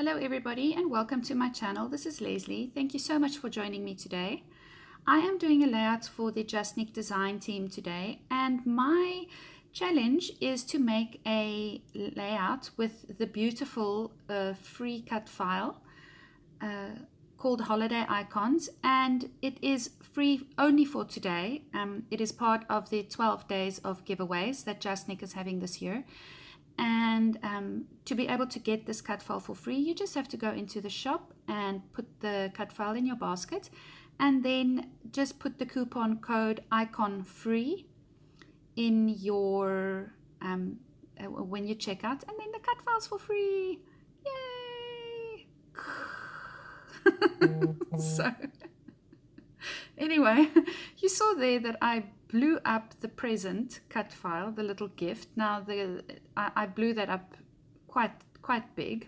Hello everybody and welcome to my channel. This is Leslie. Thank you so much for joining me today. I am doing a layout for the JustNick design team today, and my challenge is to make a layout with the beautiful free cut file called Holiday Icons, and it is free only for today. It is part of the 12 days of giveaways that JustNick is having this year. And to be able to get this cut file for free, you just have to go into the shop and put the cut file in your basket, and then just put the coupon code icon free in your when you check out, and then the cut file's for free. Yay! So anyway, you saw there that I blew up the present cut file, the little gift. Now I blew that up quite big,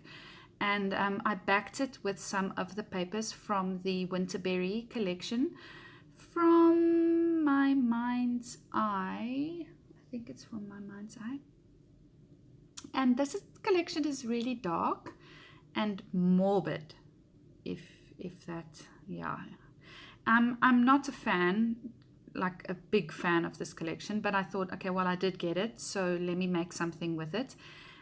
and I backed it with some of the papers from the Winterberry collection from my mind's eye. I think it's from my mind's eye. And this collection is really dark and morbid, if that, yeah. I'm not a fan, like a big fan of this collection, but I thought, okay, well, I did get it, so let me make something with it.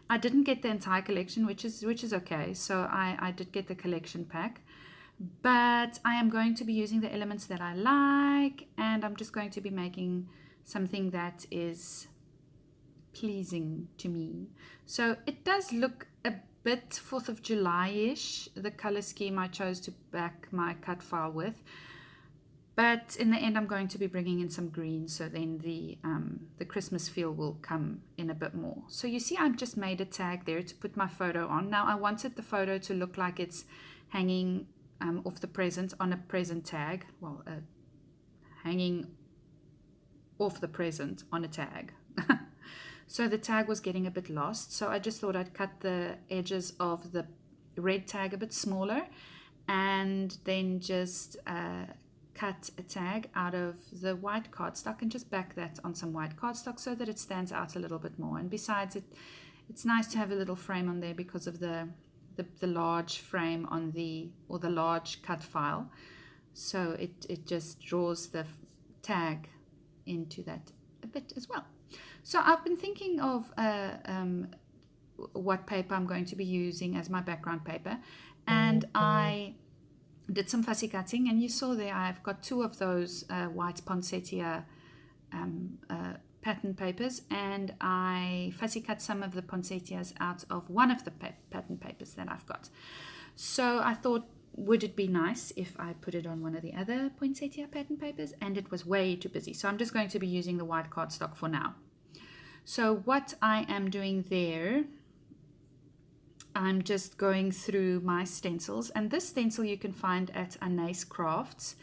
I didn't get the entire collection, which is okay. So I did get the collection pack, but I am going to be using the elements that I like, and I'm just going to be making something that is pleasing to me. So it does look a bit 4th of July-ish, the color scheme I chose to back my cut file with. But in the end, I'm going to be bringing in some green, so then the Christmas feel will come in a bit more. So you see, I've just made a tag there to put my photo on. Now, I wanted the photo to look like it's hanging off the present on a present tag. Well, hanging off the present on a tag. So the tag was getting a bit lost. So I just thought I'd cut the edges of the red tag a bit smaller, and then just cut a tag out of the white cardstock and just back that on some white cardstock so that it stands out a little bit more. And besides, it's nice to have a little frame on there because of the large frame on the large cut file. So it just draws the tag into that a bit as well. So I've been thinking of what paper I'm going to be using as my background paper, and I did some fussy cutting, and you saw there I've got 2 of those white poinsettia pattern papers, and I fussy cut some of the poinsettias out of one of the pattern papers that I've got. So I thought, would it be nice if I put it on one of the other poinsettia pattern papers? And it was way too busy, so I'm just going to be using the white cardstock for now. So what I am doing there, I'm just going through my stencils, and this stencil you can find at Anais Crafts.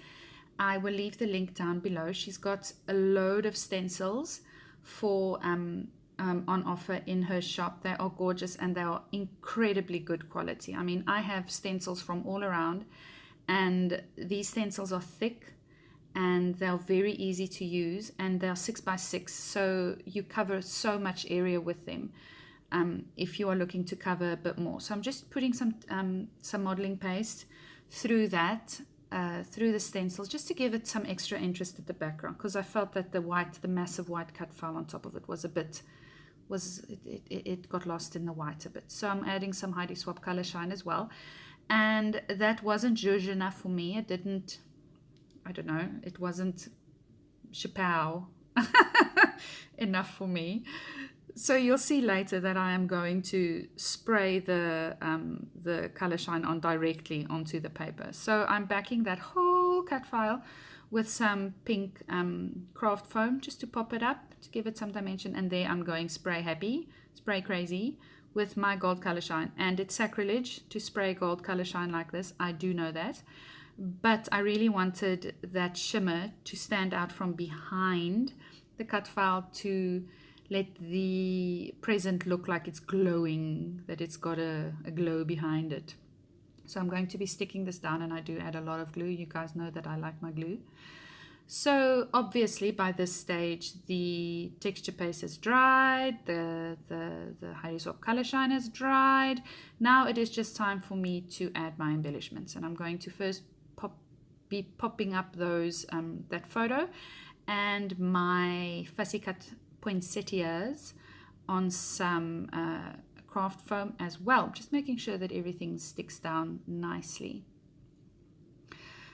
I will leave the link down below. She's got a load of stencils for on offer in her shop. They are gorgeous, and they are incredibly good quality. I mean, I have stencils from all around, and these stencils are thick and they're very easy to use, and they're 6x6, so you cover so much area with them. If you are looking to cover a bit more. So I'm just putting some modeling paste through that, through the stencils, just to give it some extra interest at the background, because I felt that the massive white cut file on top of it was a bit, it got lost in the white a bit. So I'm adding some Heidi Swapp color shine as well, and that wasn't zhuzh enough for me. It didn't, I don't know, it wasn't chapow enough for me. So you'll see later that I am going to spray the color shine on directly onto the paper. So I'm backing that whole cut file with some pink craft foam just to pop it up, to give it some dimension. And there I'm going spray happy, spray crazy with my gold color shine. And it's sacrilege to spray gold color shine like this, I do know that. But I really wanted that shimmer to stand out from behind the cut file, to let the present look like it's glowing, that it's got a glow behind it. So I'm going to be sticking this down, and I do add a lot of glue. You guys know that I like my glue. So obviously by this stage the texture paste is dried, the high resolve color shine is dried. Now it is just time for me to add my embellishments, and I'm going to first be popping up those that photo and my fussy cut poinsettias on some craft foam as well, just making sure that everything sticks down nicely.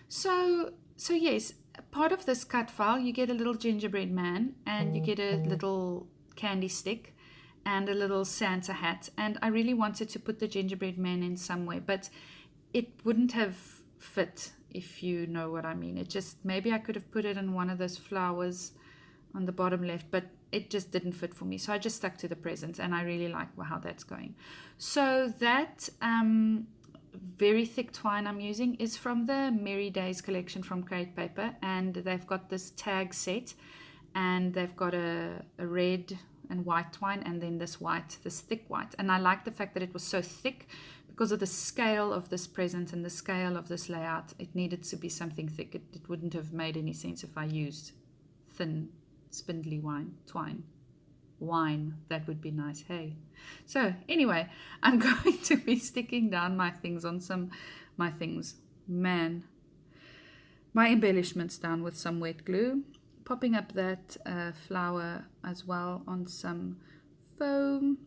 So yes, part of this cut file, you get a little gingerbread man, and you get a little candy stick and a little Santa hat. And I really wanted to put the gingerbread man in some way, but it wouldn't have fit, if you know what I mean. It just, maybe I could have put it in one of those flowers on the bottom left, but it just didn't fit for me. So I just stuck to the present, and I really like how that's going. So that very thick twine I'm using is from the Merry Days collection from Crate Paper, and they've got this tag set, and they've got a red and white twine, and then this thick white. And I like the fact that it was so thick because of the scale of this present and the scale of this layout. It needed to be something thick. It wouldn't have made any sense if I used thin spindly twine. That would be nice, hey. So anyway, I'm going to be sticking down my things on my embellishments down with some wet glue, popping up that flower as well on some foam,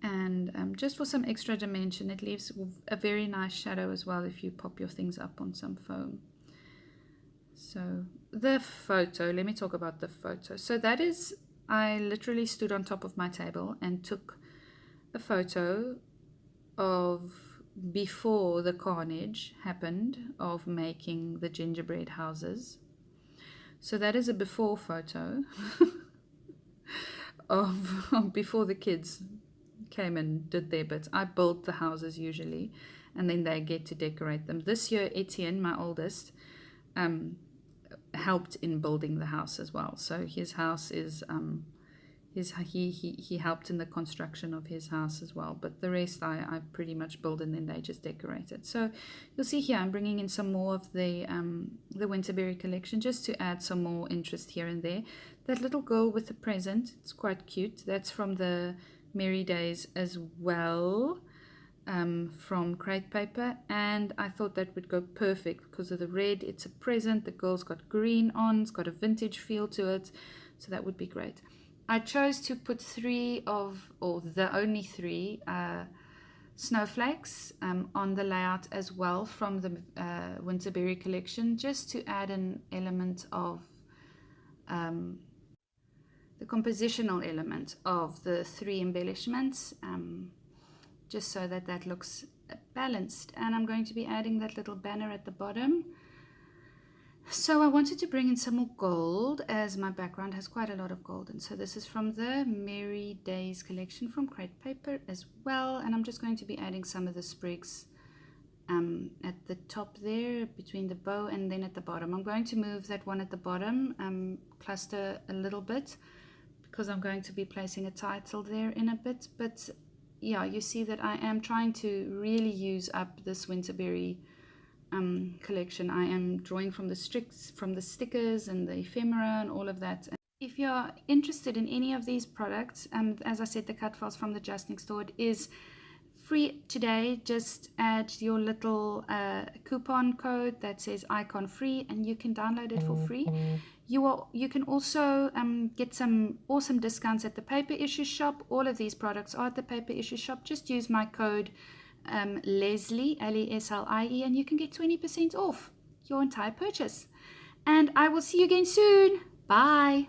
and just for some extra dimension. It leaves a very nice shadow as well if you pop your things up on some foam. So the photo, let me talk about the photo. So that is, I literally stood on top of my table and took a photo of before the carnage happened of making the gingerbread houses. So that is a before photo of before the kids came and did their bit. I built the houses usually, and then they get to decorate them. This year Etienne, my oldest, helped in building the house as well. So his house is he helped in the construction of his house as well, but the rest I pretty much build, and then they just decorate it. So you'll see here I'm bringing in some more of the Winterberry collection just to add some more interest here and there. That little girl with the present, it's quite cute. That's from the Merry Days as well, from Crate Paper, and I thought that would go perfect because of the red. It's a present, the girl's got green on, it's got a vintage feel to it, so that would be great. I chose to put the only three snowflakes on the layout as well from the Winterberry collection, just to add an element of the compositional element of the three embellishments, just so that looks balanced. And I'm going to be adding that little banner at the bottom. So I wanted to bring in some more gold, as my background has quite a lot of gold, and so this is from the Merry Days collection from Crate Paper as well. And I'm just going to be adding some of the sprigs at the top there between the bow, and then at the bottom I'm going to move that one at the bottom cluster a little bit, because I'm going to be placing a title there in a bit. But yeah, you see that I am trying to really use up this Winterberry collection. I am drawing from the stickers and the ephemera and all of that. If you're interested in any of these products, as I said, the cut files from the JustNick store, it is free today. Just add your little coupon code that says icon free, and you can download it for free. You can also get some awesome discounts at the Paper Issue Shop. All of these products are at the Paper Issue Shop. Just use my code Leslie, Leslie, and you can get 20% off your entire purchase. And I will see you again soon. Bye.